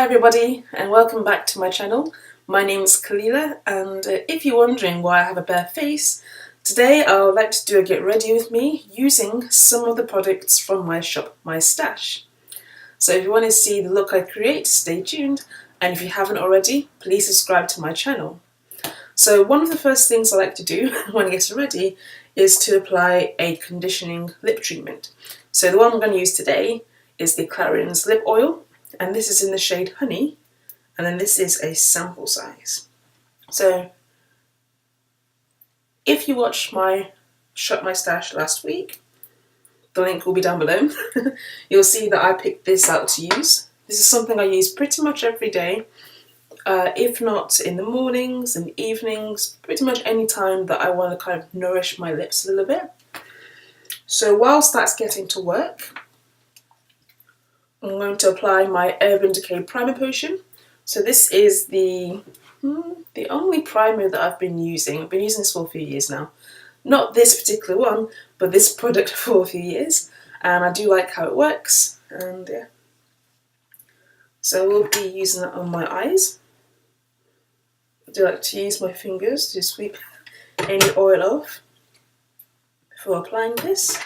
everybody and welcome back to my channel. My name is Kalila, and if you're wondering why I have a bare face, today I would like to do a get ready with me using some of the products from my shop, my stash. So if you want to see the look I create, stay tuned, and if you haven't already, please subscribe to my channel. So one of the first things I like to do when I get ready is to apply a conditioning lip treatment. So the one I'm going to use today is the Clarins Lip Oil, and this is in the shade Honey, and then this is a sample size. So if you watched my Shop My Stash last week, the link will be down below, you'll see that I picked this out to use. This is something I use pretty much every day, if not in the mornings and evenings, pretty much any time that I want to kind of nourish my lips a little bit. So whilst that's getting to work, I'm going to apply my Decay primer potion. So this is the only primer that I've been using. I've been using this for a few years now. Not this particular one, but this product for a few years. And I do like how it works. And yeah. So we'll be using that on my eyes. I do like to use my fingers to sweep any oil off before applying this.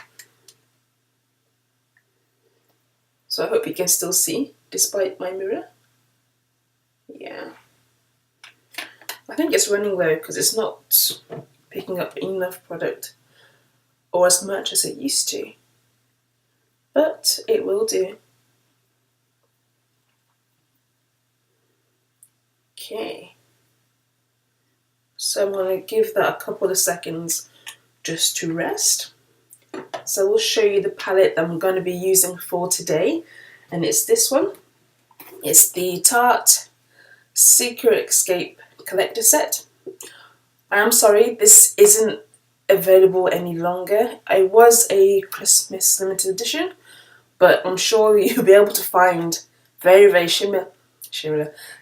So I hope you can still see, despite my mirror. Yeah. I think it's running low because it's not picking up enough product, or as much as it used to. But it will do. Okay. So I'm going to give that a couple of seconds just to rest. So we'll show you the palette that I'm going to be using for today, and it's this one. It's the Tarte Secret Escape Collector Set. I am sorry, this isn't available any longer. It was a Christmas limited edition, but I'm sure you'll be able to find very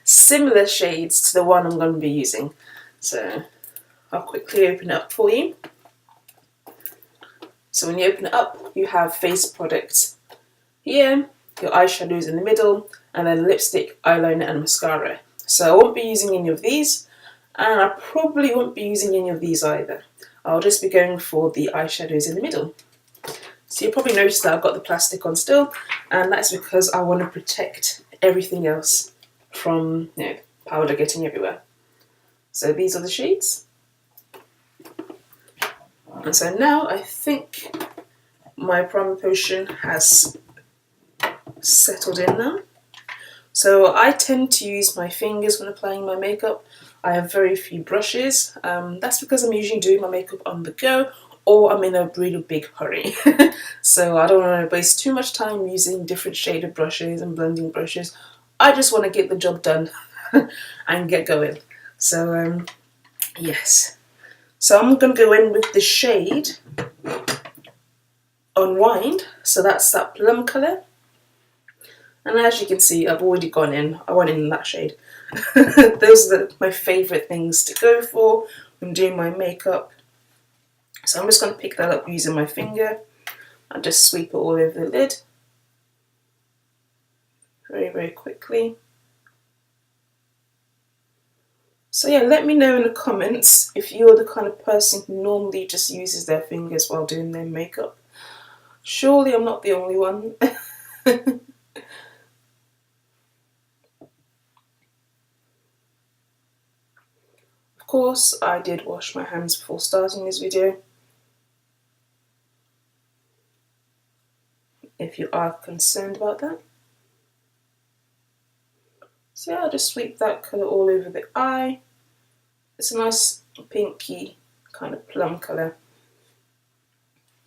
similar shades to the one I'm going to be using. So I'll quickly open it up for you. So when you open it up, you have face products here, your eyeshadows in the middle, and then lipstick, eyeliner and mascara. So I won't be using any of these, and I probably won't be using any of these either. I'll just be going for the eyeshadows in the middle. So you'll probably notice that I've got the plastic on still, and that's because I want to protect everything else from powder getting everywhere. So these are the shades. And so now I think my primer potion has settled in now. So I tend to use my fingers when applying my makeup. I have very few brushes. That's because I'm usually doing my makeup on the go, or I'm in a really big hurry. So I don't want to waste too much time using different shaded brushes and blending brushes. I just want to get the job done and get going. So yes. So I'm going to go in with the shade Unwind. So that's that plum colour. And as you can see, I've already gone in. I went in that shade. Those are my favourite things to go for when doing my makeup. So I'm just going to pick that up using my finger and just sweep it all over the lid. Very quickly. So yeah, let me know in the comments if you're the kind of person who normally just uses their fingers while doing their makeup. Surely I'm not the only one. Of course, I did wash my hands before starting this video, if you are concerned about that. So yeah, I'll just sweep that colour all over the eye. It's a nice pinky kind of plum colour.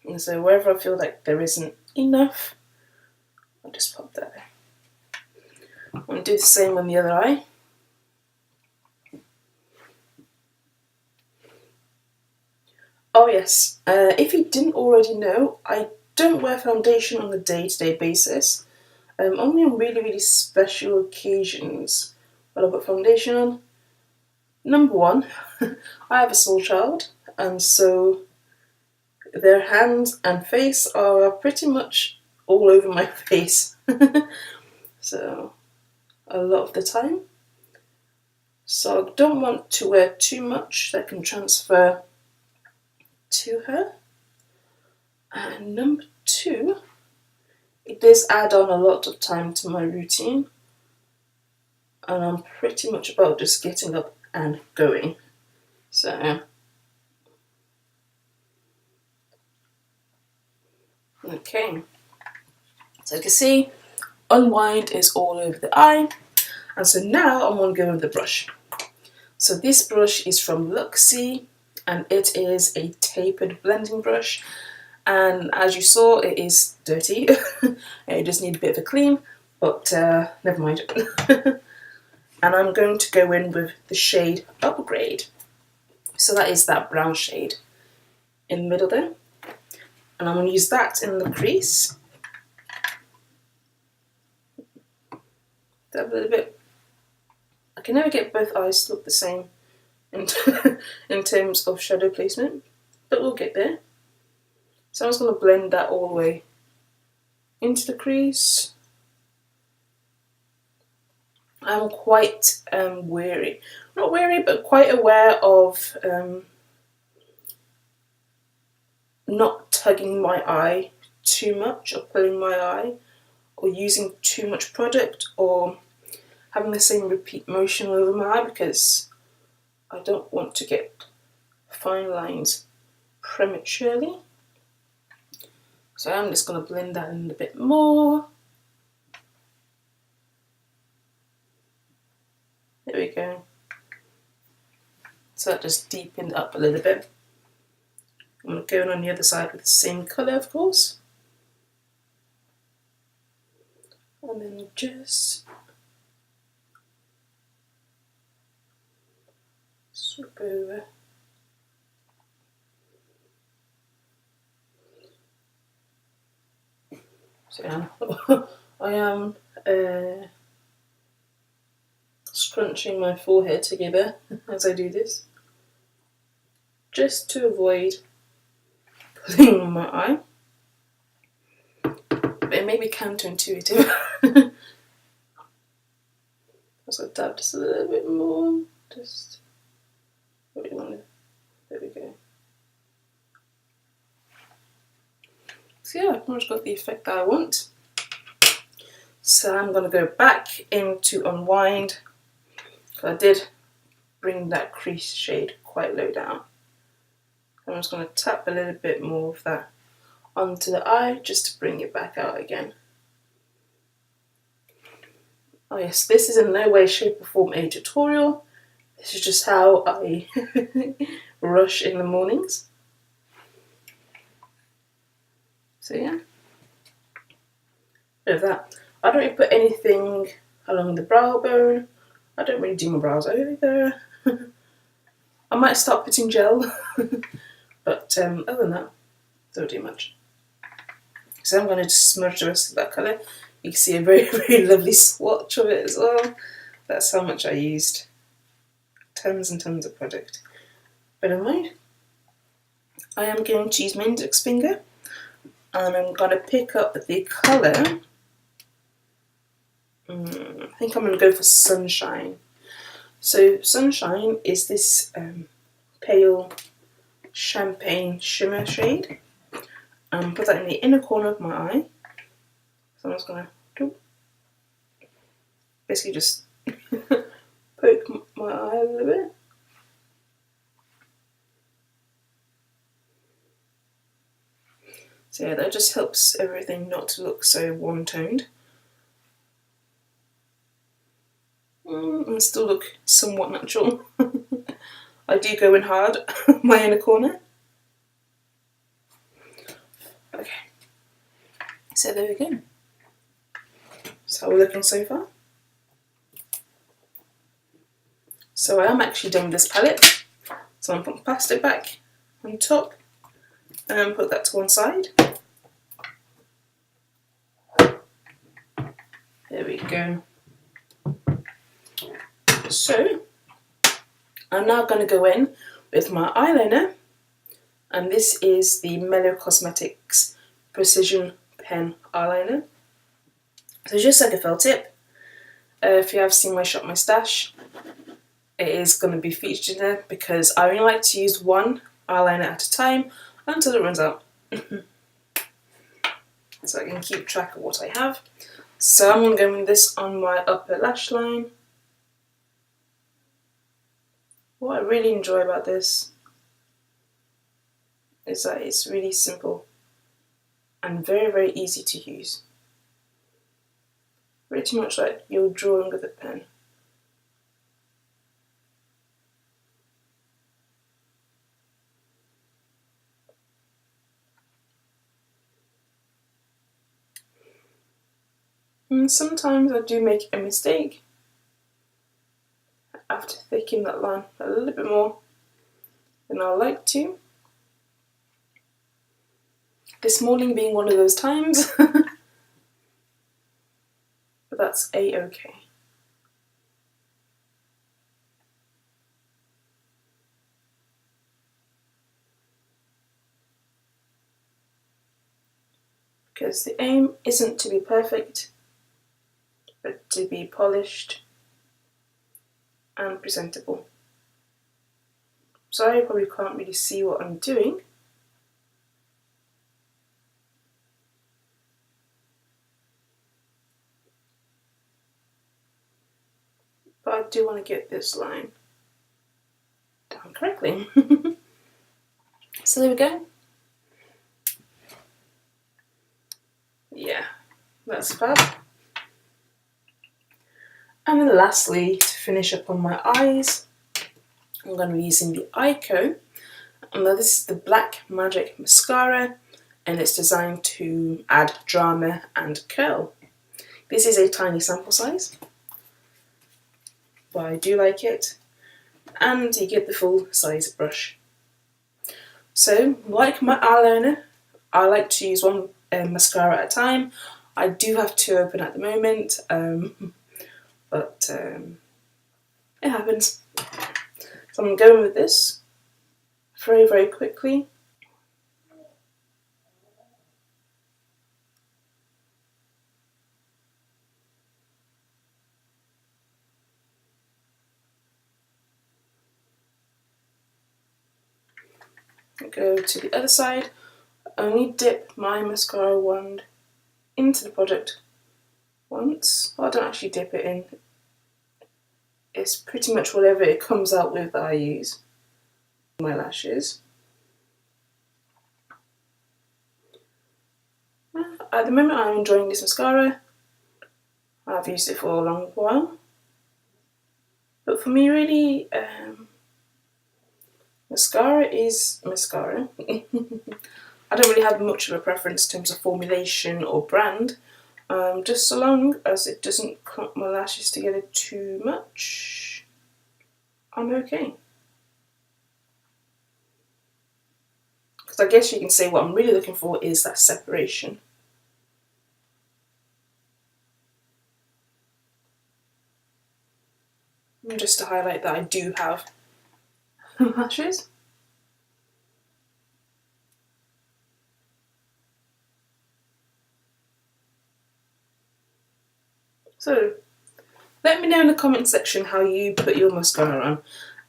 And so wherever I feel like there isn't enough, I'll just pop that there. I'm going to do the same on the other eye. Oh yes, if you didn't already know, I don't wear foundation on a day-to-day basis. Only on really special occasions will I put foundation on. Number one, I have a small child, and so their hands and face are pretty much all over my face. So a lot of the time. So I don't want to wear too much that can transfer to her. And number 2, it does add on a lot of time to my routine. And I'm pretty much about just getting up and going. So, okay. So you can see, unwind is all over the eye. And so now I'm going to go with the brush. So this brush is from Luxie, and it is a tapered blending brush. And as you saw, it is dirty. It just needs a bit of a clean, but never mind. And I'm going to go in with the shade Upgrade. So that is that brown shade in the middle there. And I'm going to use that in the crease. Dab a little bit. I can never get both eyes to look the same in terms of shadow placement, but we'll get there. So I'm just going to blend that all the way into the crease. I'm quite not wary, but quite aware of not tugging my eye too much, or pulling my eye, or using too much product, or having the same repeat motion over my eye, because I don't want to get fine lines prematurely. So I'm just going to blend that in a bit more. There we go. So that just deepened up a little bit. I'm going to go in on the other side with the same colour, of course. And then just swoop over. So yeah, I am scrunching my forehead together as I do this, just to avoid pulling on my eye. But it may be counterintuitive. I'm just going to dab just a little bit more. Just where do you want it? There we go. So yeah, I've pretty much got the effect that I want. So I'm going to go back into Unwind. I did bring that crease shade quite low down. I'm just going to tap a little bit more of that onto the eye just to bring it back out again. Oh yes, this is in no way, shape or form a tutorial. This is just how I rush in the mornings. So yeah, bit of that. I don't really put anything along the brow bone. I don't really do my brows either. I might start putting gel, but other than that, don't do much. So I'm going to just smudge the rest of that colour. You can see a very, very lovely swatch of it as well. That's how much I used. Tons and tons of product. But never mind. I am going to use my index finger, and I'm going to pick up the colour. I think I'm going to go for Sunshine. So Sunshine is this pale champagne shimmer shade. Put that in the inner corner of my eye. So I'm just going to basically just poke my eye a little bit. So yeah, that just helps everything not to look so one-toned. And still look somewhat natural. I do go in hard my inner corner. Okay, so there we go. That's how we're looking so far. So I am actually done with this palette. So I'm going to put plastic back on top and put that to one side. There we go. So I'm now going to go in with my eyeliner, and this is the Mellow Cosmetics Precision Pen Eyeliner. So just like a felt tip, If you have seen my Shop My Stash, it is going to be featured in there because I only like to use one eyeliner at a time until it runs out. So I can keep track of what I have. So I'm going to go with this on my upper lash line. What I really enjoy about this is that it's really simple and very, very easy to use. Pretty much like you're drawing with a pen. And sometimes I do make a mistake. I have to thicken that line a little bit more than I like to. This morning being one of those times, but that's a-okay. Because the aim isn't to be perfect, but to be polished and presentable. Sorry, you probably can't really see what I'm doing. But I do want to get this line down correctly. So there we go. Yeah, that's fab. And then lastly, to finish up on my eyes, I'm going to be using the Eyeko. And now this is the Black Magic Mascara, and it's designed to add drama and curl. This is a tiny sample size, but I do like it. And you get the full size brush. So, like my eyeliner, I like to use one mascara at a time. I do have two open at the moment, but it happens. So I'm going with this very, very quickly. Go to the other side. Only dip my mascara wand into the product once. Well, I don't actually dip it in. It's pretty much whatever it comes out with that I use. My lashes. At the moment I'm enjoying this mascara. I've used it for a long while. But for me really, mascara is mascara. I don't really have much of a preference in terms of formulation or brand, just so long as it doesn't clump my lashes together too much, I'm okay. Because I guess you can say what I'm really looking for is that separation. And just to highlight that I do have lashes. So, let me know in the comment section how you put your mascara on.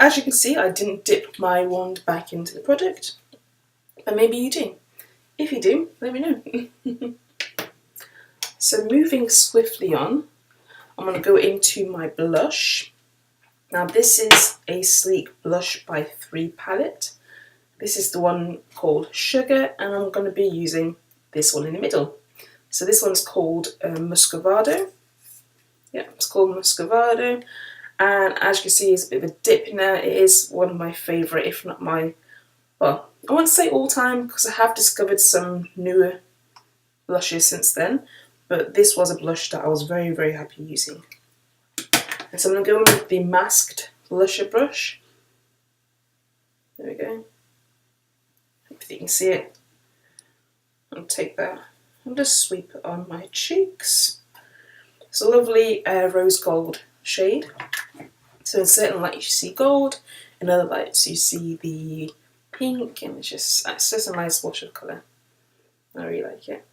As you can see, I didn't dip my wand back into the product, but maybe you do. If you do, let me know. So moving swiftly on, I'm going to go into my blush. Now this is a Sleek Blush by 3 palette. This is the one called Sugar, and I'm going to be using this one in the middle. So this one's called Muscovado. Yeah, it's called Muscovado, and as you can see, it's a bit of a dip in there. It is one of my favourite, if not my, well, I won't say all time because I have discovered some newer blushes since then, but this was a blush that I was very, very happy using. And so I'm going to go in with the masked blusher brush. There we go. Hope you can see it. I'll take that and just sweep it on my cheeks. It's a lovely rose gold shade. So in certain lights you see gold, in other lights you see the pink, and it's just a nice wash of colour. I really like it.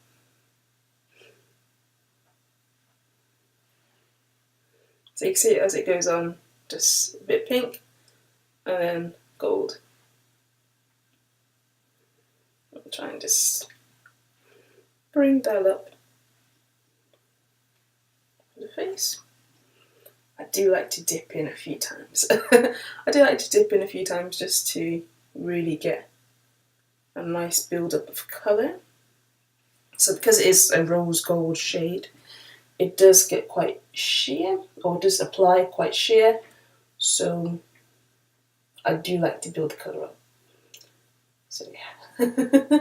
So you can see it as it goes on, just a bit pink and then gold. I'll try and just bring that up the face. I do like to dip in a few times. I do like to dip in a few times just to really get a nice build up of colour. So because it is a rose gold shade, it does get quite sheer, or does apply quite sheer, so I do like to build the colour up. So yeah.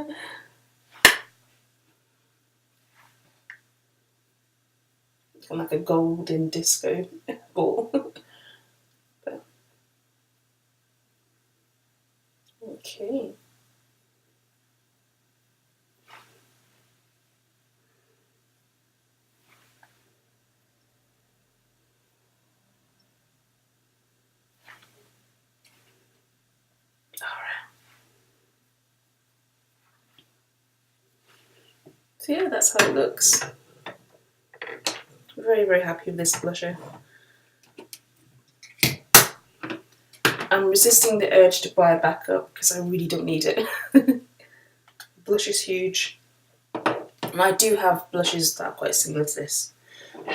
Like a golden disco ball. But, okay. So yeah, that's how it looks. Very, very happy with this blusher. I'm resisting the urge to buy a backup because I really don't need it. Blush is huge. And I do have blushes that are quite similar to this.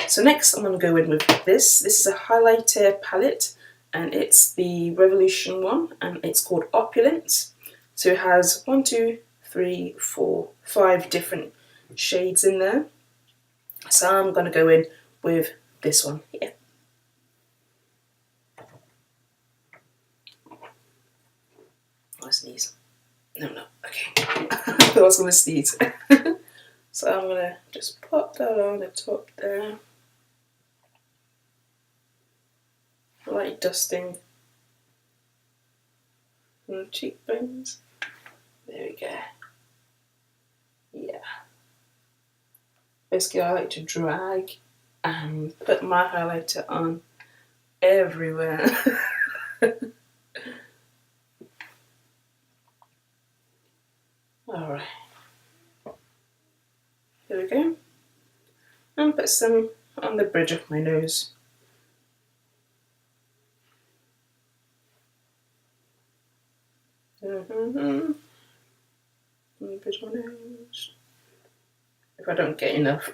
So next I'm going to go in with this. This is a highlighter palette and it's the Revolution one and it's called Opulence. So it has 1, 2, 3, 4, 5 different shades in there. So I'm going to go in with this one here. I sneeze. No, okay. I was going to sneeze. So I'm going to just pop that on the top there. Light dusting on the cheekbones. There we go. Yeah. Basically, I like to drag and put my highlighter on everywhere. Alright. There we go. And put some on the bridge of my nose. On the bridge of my nose. If I don't get enough,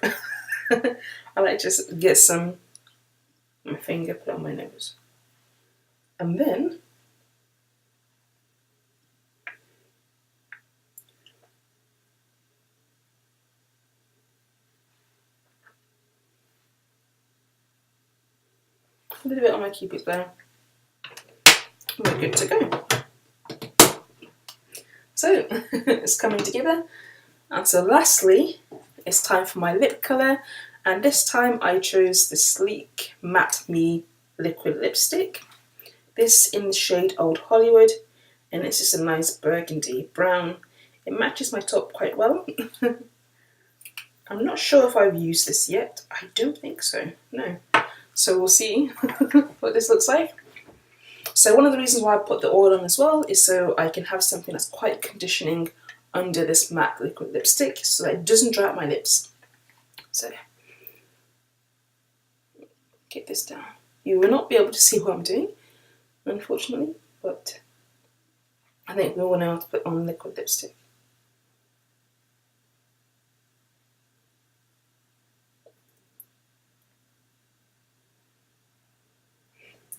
I like to just get some, my finger put on my nose. And then a little bit on my cupid's bow. We're good to go. So it's coming together. And so lastly, it's time for my lip colour. And this time I chose the Sleek Matte Me liquid lipstick. This in the shade Old Hollywood. And it's just a nice burgundy brown. It matches my top quite well. I'm not sure if I've used this yet. I don't think so, no. So we'll see what this looks like. So one of the reasons why I put the oil on as well is so I can have something that's quite conditioning under this matte liquid lipstick so that it doesn't dry out my lips. So get this down. You will not be able to see what I'm doing, unfortunately, but I think we all know how to put on liquid lipstick.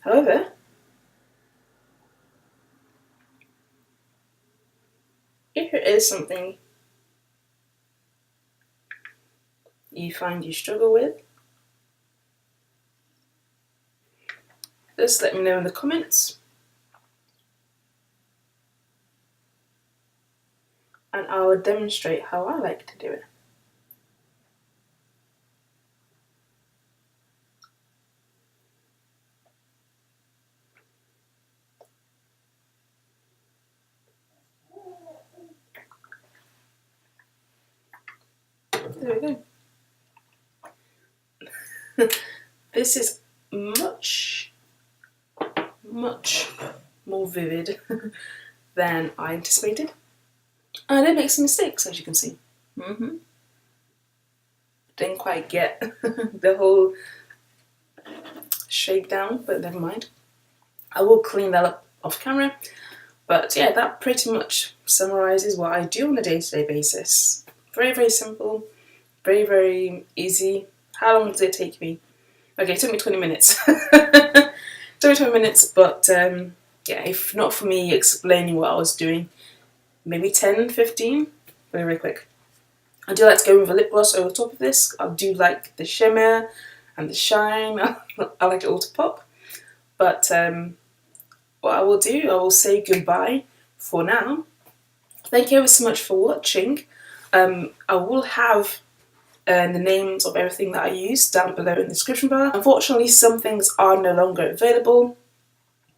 However, if it is something you find you struggle with, just let me know in the comments and I will demonstrate how I like to do it. There we go. This is much more vivid than I anticipated. And I did make some mistakes, as you can see. Didn't quite get the whole shade down, but never mind. I will clean that up off camera. But yeah, that pretty much summarises what I do on a day-to-day basis. Very, very simple, very, very easy. How long does it take me? Okay, it took me 20 minutes. It took me 20 minutes, but yeah, if not for me explaining what I was doing, maybe 10, 15, very, very quick. I do like to go with a lip gloss over top of this. I do like the shimmer and the shine. I like it all to pop. But what I will do, I will say goodbye for now. Thank you ever so much for watching. I will have the names of everything that I use down below in the description bar. Unfortunately, some things are no longer available,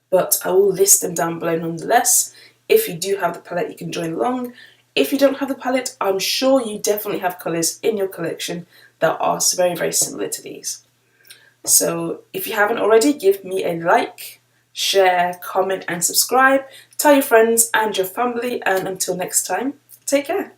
but I will list them down below nonetheless. If you do have the palette, you can join along. If you don't have the palette, I'm sure you definitely have colours in your collection that are very, very similar to these. So if you haven't already, give me a like, share, comment and subscribe. Tell your friends and your family, and until next time, take care.